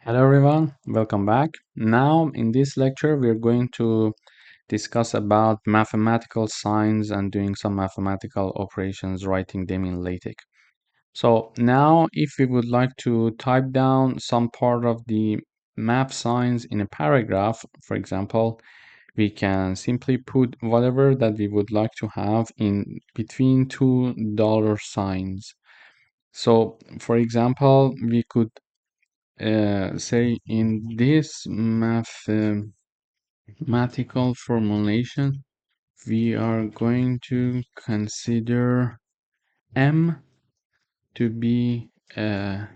Hello everyone, welcome back. Now in this lecture we're going to discuss about mathematical signs and doing some mathematical operations, writing them in LaTeX. So now if we would like to type down some part of the math signs in a paragraph, for example, we can simply put whatever that we would like to have in between two dollar signs. So for example, we could say in this mathematical formulation, we are going to consider m to be a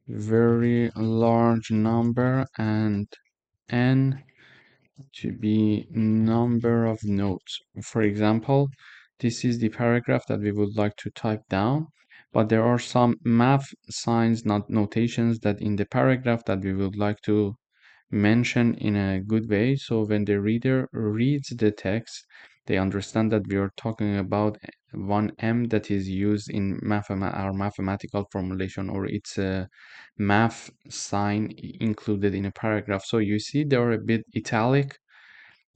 very large number and n to be number of nodes. For example, this is the paragraph that we would like to type down, but there are some math signs, not notations, that in the paragraph that we would like to mention in a good way. So when the reader reads the text, they understand that we are talking about one m that is used in our mathematical formulation, or it's a math sign included in a paragraph. So you see they are a bit italic,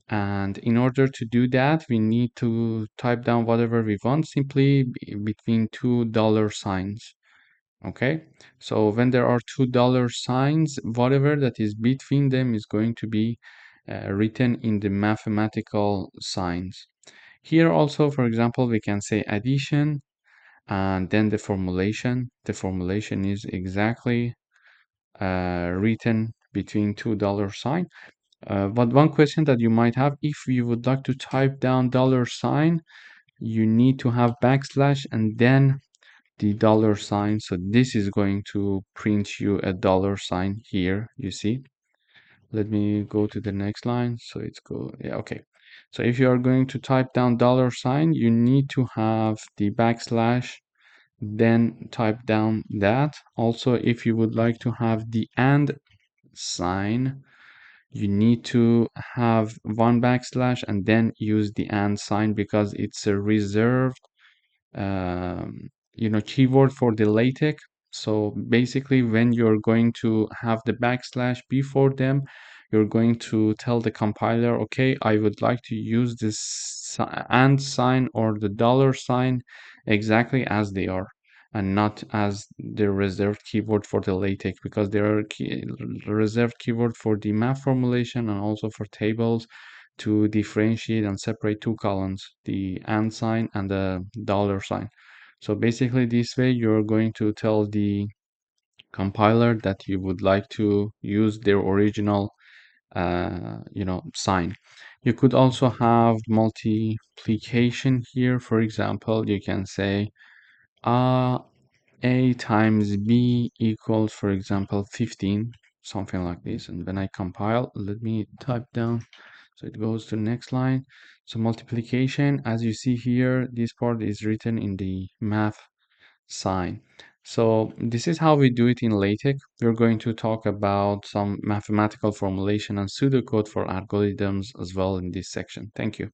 and in order to do that, we need to type down whatever we want simply between two dollar signs. Okay, so when there are two dollar signs, whatever that is between them is going to be written in the mathematical signs. Here also, for example, we can say addition and then the formulation. The formulation is exactly written between two dollar sign. But one question that you might have, if you would like to type down dollar sign, you need to have backslash and then the dollar sign. So this is going to print you a dollar sign here, you see. Let me go to the next line. So it's yeah, okay. So if you are going to type down dollar sign, you need to have the backslash, then type down that. Also, if you would like to have the and sign, you need to have one backslash and then use the and sign because it's a reserved keyword for the LaTeX. So basically, when you're going to have the backslash before them, you're going to tell the compiler, okay, I would like to use this and sign or the dollar sign exactly as they are, and not as the reserved keyword for the LaTeX, because there are reserved keyword for the math formulation and also for tables to differentiate and separate two columns, the and sign and the dollar sign. So basically this way you're going to tell the compiler that you would like to use their original sign. You could also have multiplication here. For example, you can say a times b equals, for example, 15, something like this. And when I compile, let me type down. So it goes to the next line. So multiplication, as you see here, this part is written in the math sign. So this is how we do it in LaTeX. We're going to talk about some mathematical formulation and pseudocode for algorithms as well in this section. Thank you.